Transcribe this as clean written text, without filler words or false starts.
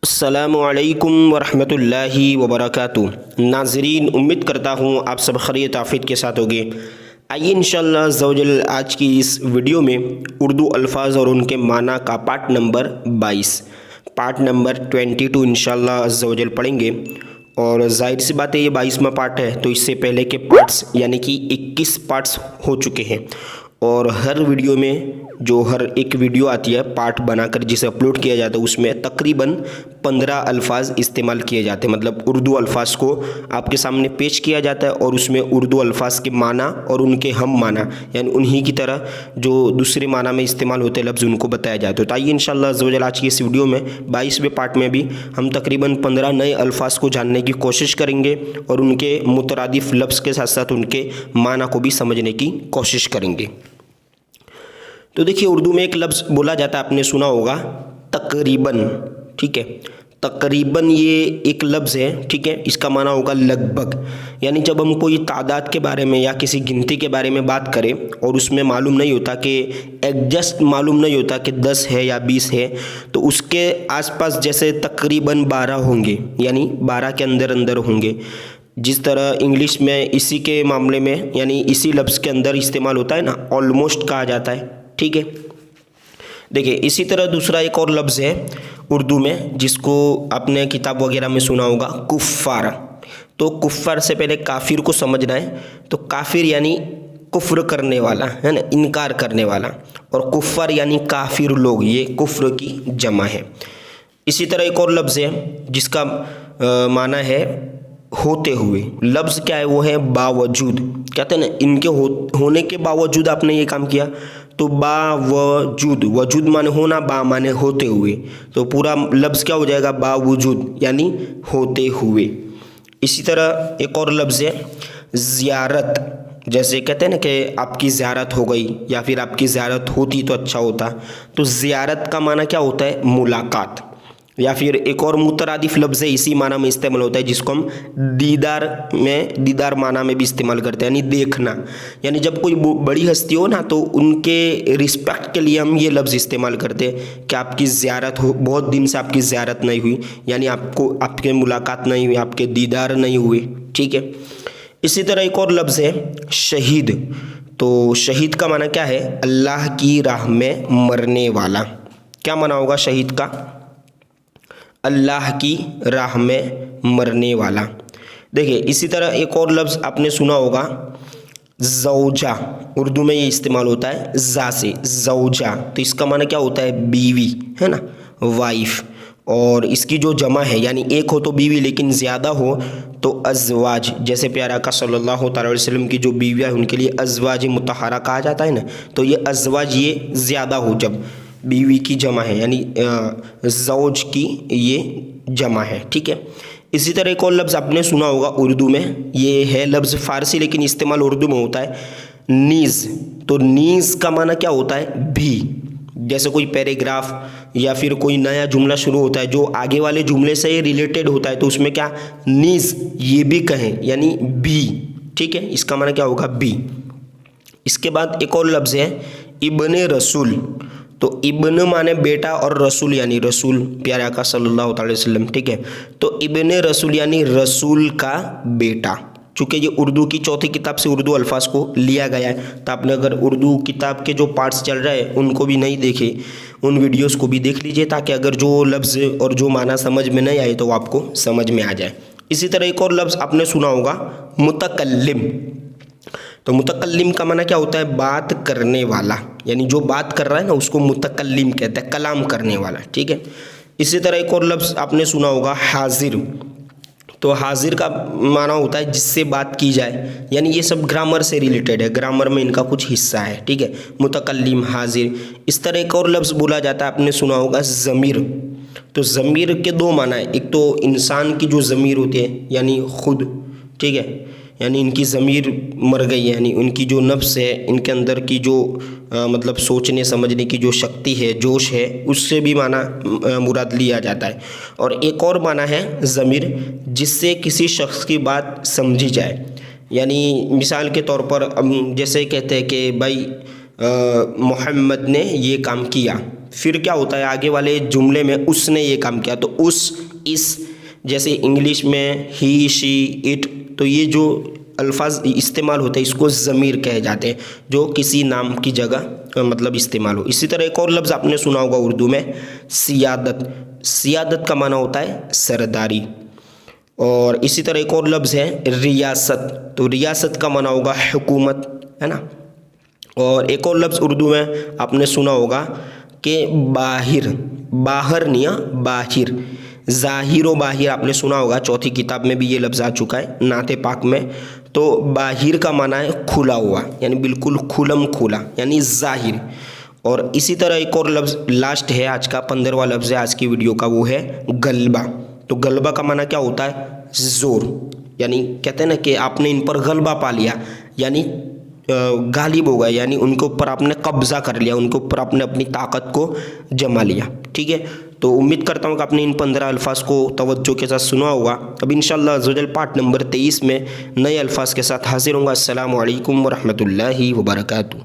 अस्सलामुअलैकुम वरहमतुल्लाहि वबरकातुहू। नाज़रीन, उम्मीद करता हूँ आप सब खैरियत आफियत के साथ होंगे। आइए इंशाअल्लाह अज़्ज़वजल आज की इस वीडियो में उर्दू अल्फाज और उनके माना का पार्ट नंबर 22 इंशाअल्लाह अज़्ज़वजल पढ़ेंगे। और जाहिर सी बात है ये 22वां पार्ट है, तो इससे पहले के पार्ट्स यानी कि 21 पार्ट्स हो चुके हैं। और हर वीडियो में जो हर एक वीडियो आती है पार्ट बनाकर जिसे अपलोड किया जाता है उसमें तकरीबन 15 अल्फाज इस्तेमाल किए जाते हैं। मतलब उर्दू अल्फाज को आपके सामने पेश किया जाता है और उसमें उर्दू अल्फाज के माना और उनके हम माना यानी उन्हीं की तरह जो दूसरे माना में इस्तेमाल होते लफ्ज़ उनको बताया जाता है। तो आइए इंशाअल्लाह अज़्ज़वजल आज की इस वीडियो में 22वें पार्ट में भी हम तकरीबन 15 नए अल्फाज को जानने की कोशिश करेंगे और उनके मुतरादिफ लफ्ज़ के साथ साथ उनके माना को भी समझने की कोशिश करेंगे। तो देखिए, उर्दू में एक लफ्ज़ बोला जाता है, आपने सुना होगा तकरीबन। ठीक है, तकरीबन ये एक लफ्ज़ है। ठीक है, इसका माना होगा लगभग। यानी जब हम कोई तादाद के बारे में या किसी गिनती के बारे में बात करें और उसमें मालूम नहीं होता कि एग्जैक्ट मालूम नहीं होता कि 10 है या 20 है, तो उसके आसपास जैसे तकरीबन 12 होंगे यानी 12 के अंदर अंदर होंगे। जिस तरह इंग्लिश में इसी के मामले में यानी इसी लफ्ज़ के अंदर इस्तेमाल होता है ना, ऑलमोस्ट कहा जाता है। ठीक है, देखिए इसी तरह दूसरा एक और लफ्ज़ है उर्दू में जिसको आपने किताब वगैरह में सुना होगा, कुफ़ार। तो कुफ़ार से पहले काफिर को समझना है। तो काफिर यानी कुफ्र करने वाला है ना, इनकार करने वाला, और कुफ़ार यानी काफिर लोग, ये कुफ्र की जमा है। इसी तरह एक और लफ्ज़ है जिसका माना है होते हुए। लफ्ज़ क्या है? वो है बावजूद। कहते हैं ना, इनके होने के बावजूद आपने ये काम किया, तो बावजूद, वजूद माने होना, बा माने होते हुए, तो पूरा लफ्ज़ क्या हो जाएगा? बावजूद यानी होते हुए। इसी तरह एक और लफ्ज़ है ज़ियारत। जैसे कहते हैं ना कि आपकी ज़ियारत हो गई या फिर आपकी ज़ियारत होती तो अच्छा होता। तो ज़ियारत का माना क्या होता है? मुलाकात। या फिर एक और मुतरादिफ लफ्ज़ है इसी माना में इस्तेमाल होता है जिसको हम दीदार माना में भी इस्तेमाल करते हैं, यानी देखना। यानी जब कोई बड़ी हस्ती हो ना, तो उनके रिस्पेक्ट के लिए हम ये लफ्ज़ इस्तेमाल करते हैं कि आपकी ज़ियारत हो, बहुत दिन से आपकी ज़ियारत नहीं हुई, यानी आपके मुलाकात नहीं हुई, आपके दीदार नहीं हुए। ठीक है, इसी तरह एक और लफ्ज़ है शहीद। तो शहीद का माना क्या है? अल्लाह की राह में मरने वाला। क्या माना होगा शहीद का? अल्लाह की राह में मरने वाला। देखिए इसी तरह एक और लफ्ज़ आपने सुना होगा ज़ौजा। उर्दू में ये इस्तेमाल होता है जा से, ज़ौजा। तो इसका माना क्या होता है? बीवी, है ना, वाइफ। और इसकी जो जमा है यानी एक हो तो बीवी, लेकिन ज़्यादा हो तो अज़वाज। जैसे प्यारे आका सल्लल्लाहु अलैहि वसल्लम की जो बीवियाँ हैं उनके लिए अज़वाज मुतहरा कहा जाता है ना। तो ये अज़वाज ये ज़्यादा हो जब बीवी की जमा है, यानी ज़ौज की ये जमा है। ठीक है, इसी तरह एक और लफ्ज़ आपने सुना होगा उर्दू में, ये है लफ्ज़ फ़ारसी लेकिन इस्तेमाल उर्दू में होता है, नीज़। तो नीज़ का माना क्या होता है? भी। जैसे कोई पैराग्राफ या फिर कोई नया जुमला शुरू होता है जो आगे वाले जुमले से रिलेटेड होता है, तो उसमें क्या नीज़ ये भी कहें, यानी भी। ठीक है, इसका माना क्या होगा? भी। इसके बाद एक और लफ्ज़ है इब्ने रसूल। तो इब्न माने बेटा और रसूल यानी रसूल, प्यारे आका सल्लल्लाहु अलैहि वसल्लम। ठीक है, तो इब्ने रसूल यानी रसूल का बेटा। चूँकि ये उर्दू की चौथी किताब से उर्दू अल्फाज को लिया गया है, तो आपने अगर उर्दू किताब के जो पार्ट्स चल रहे हैं उनको भी नहीं देखे, उन वीडियोस को भी देख लीजिए, ताकि अगर जो लफ्ज़ और जो माना समझ में नहीं आए तो आपको समझ में आ जाए। इसी तरह एक और लफ्ज़ आपने सुना होगा मुतकल्लिम। तो मुतकल्लिम का माना क्या होता है? बात करने वाला, यानी जो बात कर रहा है ना उसको मुतकल्लिम कहते हैं, कलाम करने वाला। ठीक है, इसी तरह एक और लफ्ज़ आपने सुना होगा हाजिर। तो हाजिर का माना होता है जिससे बात की जाए, यानी ये सब ग्रामर से रिलेटेड है, ग्रामर में इनका कुछ हिस्सा है। ठीक है, मुतकल्लिम, हाजिर। इस तरह एक और लफ्ज़ बोला जाता है, आपने सुना होगा ज़मीर। तो ज़मीर के दो माना है, एक तो इंसान की जो ज़मीर होती है यानी खुद, ठीक है, यानी इनकी ज़मीर मर गई है, यानी उनकी जो नफ्स है, इनके अंदर की जो मतलब सोचने समझने की जो शक्ति है, जोश है, उससे भी माना मुराद लिया जाता है। और एक और माना है ज़मीर जिससे किसी शख्स की बात समझी जाए। यानी मिसाल के तौर पर जैसे कहते हैं कि भाई मोहम्मद ने ये काम किया, फिर क्या होता है आगे वाले जुमले में उसने ये काम किया, तो उस, इस, जैसे इंग्लिश में ही, शी, इट, तो ये जो अल्फाज इस्तेमाल होते हैं इसको ज़मीर कहे जाते हैं, जो किसी नाम की जगह मतलब इस्तेमाल हो। इसी तरह एक और लफ्ज़ आपने सुना होगा उर्दू में, सियादत। सियादत का माना होता है सरदारी। और इसी तरह एक और लफ्ज़ है रियासत, तो रियासत का माना होगा हुकूमत, है ना। और एक और लफ्ज़ उर्दू में आपने सुना होगा कि बाहिर, बाहर नहीं, बाहिर, ज़ाहिर व बाहिर आपने सुना होगा, चौथी किताब में भी ये लफ्ज़ आ चुका है नाते पाक में। तो बाहिर का माना है खुला हुआ, यानी बिल्कुल खुलम खुला, यानी ज़ाहिर। और इसी तरह एक और लफ्ज़ लास्ट है आज का 15वां लफ्ज़ है आज की वीडियो का, वो है गलबा। तो गलबा का माना क्या होता है, ज़ोर, यानी कहते हैं ना कि आपने इन पर गलबा पा लिया, यानी गालिब हो गए, यानी उनके ऊपर आपने कब्ज़ा कर लिया, उनके ऊपर आपने अपनी ताकत को जमा लिया। ठीक है, तो उम्मीद करता हूँ कि आपने इन 15 अल्फाज को तवज्जो के साथ सुना होगा। अब इंशाअल्लाह अज़्ज़वजल पार्ट नंबर 23 में नए अल्फाज के साथ हाजिर होंगे। अस्सलामु अलैकुम व रहमतुल्लाहि व बरकातुहू।